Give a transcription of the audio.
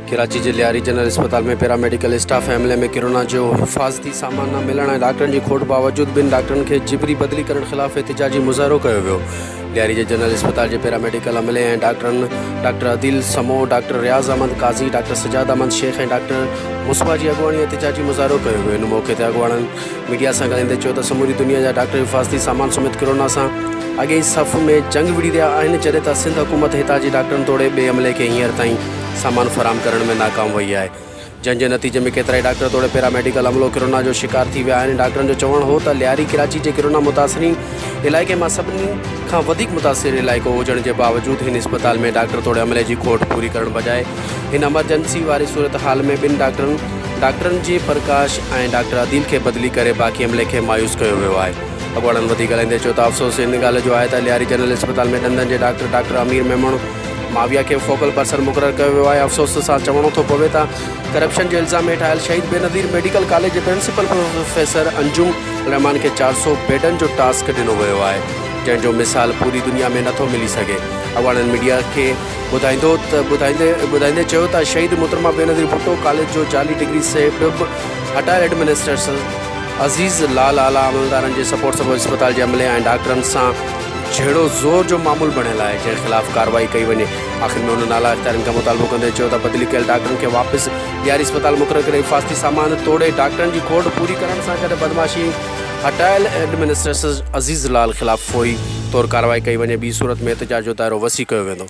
कराची के लियारी जनरल अस्पताल में पैरामेडिकल स्टाफ हमले में कोरोना जो हिफाजती सामान न मिलण ऐं डॉक्टरनि की खोट बावजूद बिन डॉक्टरनि के जिबरी बदली करण खिलाफ एहतजाजी मुज़ाहरो किया वियो। लियारी के जनरल अस्पताल के पैरामेडिकल अमले ऐं डॉक्टर अदील समो, डॉक्टर रियाज़ अहमद काज़ी, डॉक्टर सजाद अहमद शेख ऐं डॉक्टर मुस्बा की अगवानी एहतजाजी मुज़ाहरो किया वियो। इन मौके ते अगवाणनि मीडिया से ॻाल्हाईंदे चयो त समूरी दुनिया जा डॉक्टर हिफाजती सामान समेत कोरोना से अॻे सफ़ में जंग विड़ी रहा आहिनि, जॾहिं त सिंध हुकूमत हितां जी डॉक्टरनि तोड़े ॿिए अमले के हींअर ताईं सामान फराम करण में नाकाम वही है, जंहिंजे नतीजे में केतिरा डॉक्टर तोड़े पैरामेडिकल अमलो कोरोना जो शिकार थी विया आहिनि। डॉक्टरनि जो चवणु हो त लियारी कराची के कोरोना मुतासिरीन इलाइक़े में सभिनी खां वधीक मुतासिर इलाइक़ो हुजण के बावजूद हिन अस्पताल में डॉक्टर तोड़े अमले की खोट पूरी करण बजाय हिन एमरजेंसी वारी सूरत हाल में बिन डॉक्टरनि जे प्रकाश ऐं डॉक्टर अदील के बदली करे बाक़ी अमले के मायूस किया वियो आहे। अगवाणनि वधीक ॻाल्हाईंदे चयो त अफ़सोस इन ॻाल्हि जो आहे त लियारी जनरल अस्पताल में ॾंदनि जे डॉक्टर अमीर मेमण माविया के फोकल पर्सन मुक़ररु किया वियो आहे। अफ़सोस सां चवणो थो पवे त करप्शन के इल्ज़ाम हेठि आयल शहीद बेनज़ीर मेडिकल कॉलेज के प्रिंसिपल प्रोफेसर अंजुम रहमान के 400 बेडन जो टास्क ॾिनो वियो आहे, जंहिंजो मिसाल पूरी दुनिया में नथो मिली सघे। अगवाणनि मीडिया के ॿुधाईंदे चयो त शहीद मुहतरमा बेनज़ीर भुट्टो कॉलेज जो जाली डिग्री से हटायल एडमिनिस्ट्रेटर अज़ीज़ लाल आला अमलदारनि के सपोर्ट सब अस्पताल के अमले ऐं डॉक्टरनि सां झेड़ो ज़ोर जो मामूल बणियल है, जंहिं खिलाफ कार्रवाई कई वञे। आखिर में उन नाला अख्तियारनि का मुतालबो कंदे चयो त बदली कयल डॉक्टरनि के वापस लियारी अस्पताल मुक़ररु करे हिफ़ाज़ती सामान तोड़े डॉक्टरनि की खोट पूरी करण सां गॾु बदमाशी हटायल एडमिनिस्ट्रेटर अज़ीज़ लाल खिलाफ फ़ौरी तौर कार्रवाई कई वञे। ॿी सूरत में एहतजाज जो दायरो वसी कयो वेंदो।